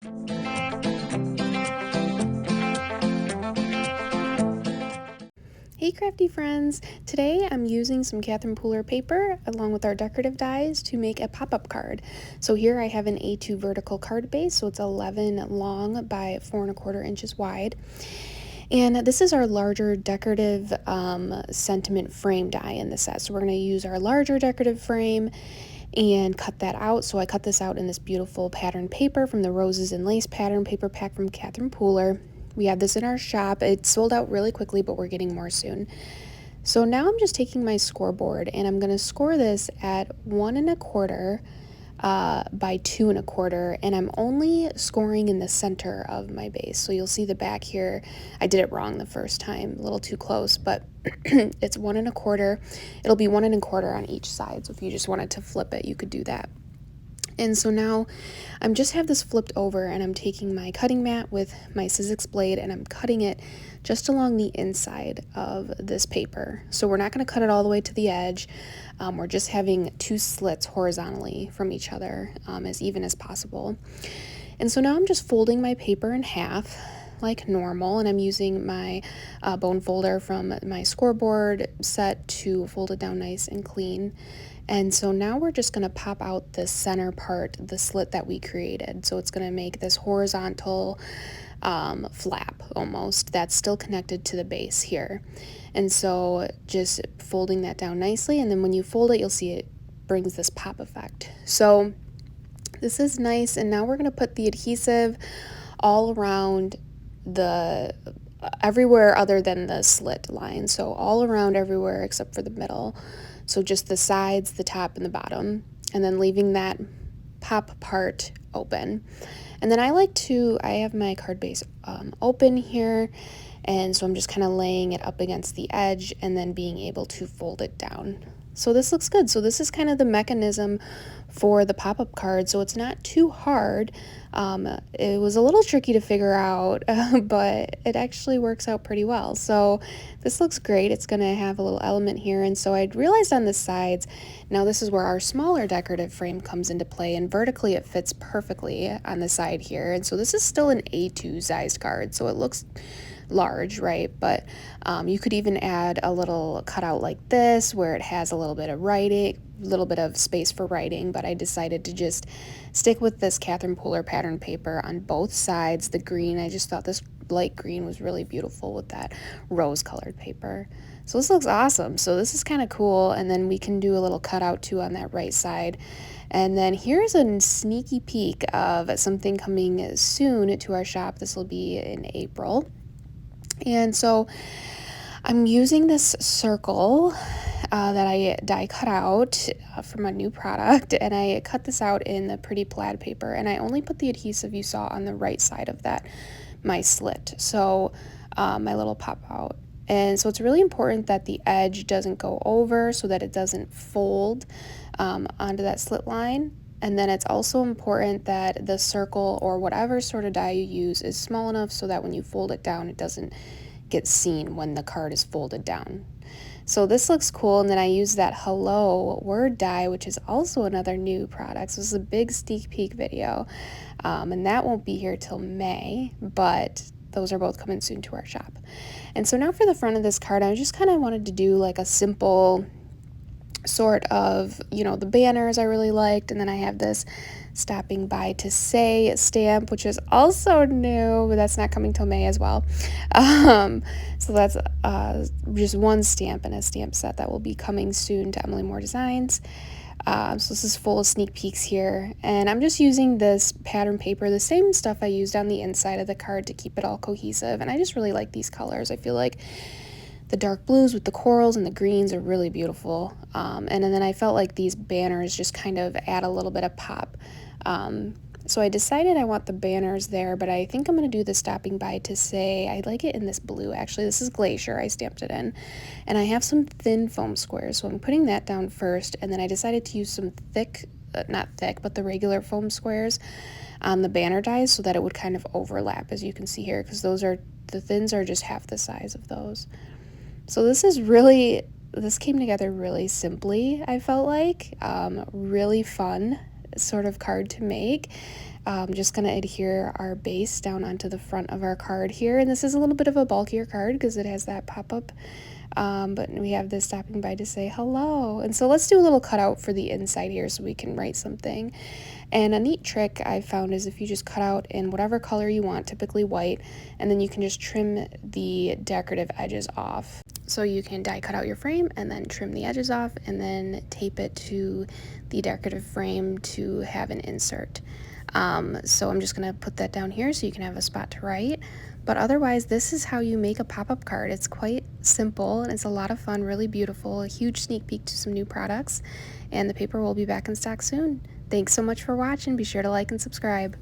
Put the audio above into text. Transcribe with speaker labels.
Speaker 1: Hey crafty friends! Today I'm using some Catherine Pooler paper along with our decorative dies to make a pop-up card. So here I have an A2 vertical card base, so it's 11 long by 4¼ inches wide. And this is our larger decorative sentiment frame die in the set. So we're going to use our larger decorative frame and cut that out. So I cut this out in this beautiful pattern paper from the Roses and Lace pattern paper pack from Catherine Pooler. We have this in our shop. It sold out really quickly, but we're getting more soon. So now I'm just taking my scoreboard and I'm going to score this at 1¼ by 2¼ and I'm only scoring in the center of my base. So you'll see the back here. I did it wrong the first time, a little too close, but it's 1¼ It'll be 1¼ on each side. So if you just wanted to flip it, you could do that. And so now I'm just have this flipped over and I'm taking my cutting mat with my Sizzix blade and I'm cutting it just along the inside of this paper. So we're not going to cut it all the way to the edge. We're just having 2 slits horizontally from each other, as even as possible. And so now I'm just folding my paper in half like normal, and I'm using my bone folder from my scoreboard set to fold it down nice and clean. And so now we're just going to pop out the center part, the slit that we created. So it's going to make this horizontal flap almost that's still connected to the base here. And so just folding that down nicely, and then when you fold it, you'll see it brings this pop effect. So this is nice, and now we're going to put the adhesive all around the everywhere other than the slit line. So all around everywhere except for the middle. So just the sides, the top, and the bottom, and then leaving that pop part open. And then I have my card base open here, and so I'm just kind of laying it up against the edge and then being able to fold it down. So this looks good. So this is kind of the mechanism for the pop-up card, so it's not too hard. It was a little tricky to figure out, but it actually works out pretty well. So this looks great. It's going to have a little element here, and so I realized on the sides, now this is where our smaller decorative frame comes into play, and vertically it fits perfectly on the side here. And so this is still an A2 sized card, so it looks large, right? But you could even add a little cutout like this where it has a little bit of writing, a little bit of space for writing, but I decided to just stick with this Catherine Pooler pattern paper on both sides. The green, I just thought this light green was really beautiful with that rose colored paper. So this looks awesome. So this is kind of cool, and then we can do a little cutout too on that right side. And then here's a sneaky peek of something coming soon to our shop. This will be in April. And so I'm using this circle that I die cut out from a new product, and I cut this out in the pretty plaid paper, and I only put the adhesive you saw on the right side of that, my slit, so my little pop out. And so it's really important that the edge doesn't go over so that it doesn't fold onto that slit line. And then it's also important that the circle or whatever sort of die you use is small enough so that when you fold it down, it doesn't get seen when the card is folded down. So this looks cool. And then I use that Hello word die, which is also another new product. So this is a big sneak peek video. And that won't be here till May, but those are both coming soon to our shop. And so now for the front of this card, I just kind of wanted to do like a simple sort of, the banners I really liked, and then I have this stopping by to say stamp, which is also new, but that's not coming till May as well. So that's just one stamp in a stamp set that will be coming soon to Emily Moore Designs. So this is full of sneak peeks here, and I'm just using this pattern paper, the same stuff I used on the inside of the card to keep it all cohesive, and I just really like these colors. I feel like the dark blues with the corals and the greens are really beautiful. And then I felt like these banners just kind of add a little bit of pop. So I decided I want the banners there, but I think I'm going to do the stopping by to say, I like it in this blue, actually. This is Glacier, I stamped it in. And I have some thin foam squares, so I'm putting that down first, and then I decided to use some thick, not thick, but the regular foam squares on the banner dies so that it would kind of overlap, as you can see here, because the thins are just half the size of those. So this came together really simply, I felt like. Really fun sort of card to make. Just going to adhere our base down onto the front of our card here. And this is a little bit of a bulkier card because it has that pop-up. But we have this stopping by to say hello. And so let's do a little cutout for the inside here so we can write something. And a neat trick I found is if you just cut out in whatever color you want, typically white, and then you can just trim the decorative edges off. So you can die cut out your frame and then trim the edges off and then tape it to the decorative frame to have an insert. So I'm just gonna put that down here so you can have a spot to write. But otherwise, this is how you make a pop-up card. It's quite simple and it's a lot of fun, really beautiful, a huge sneak peek to some new products. And the paper will be back in stock soon. Thanks so much for watching. Be sure to like and subscribe.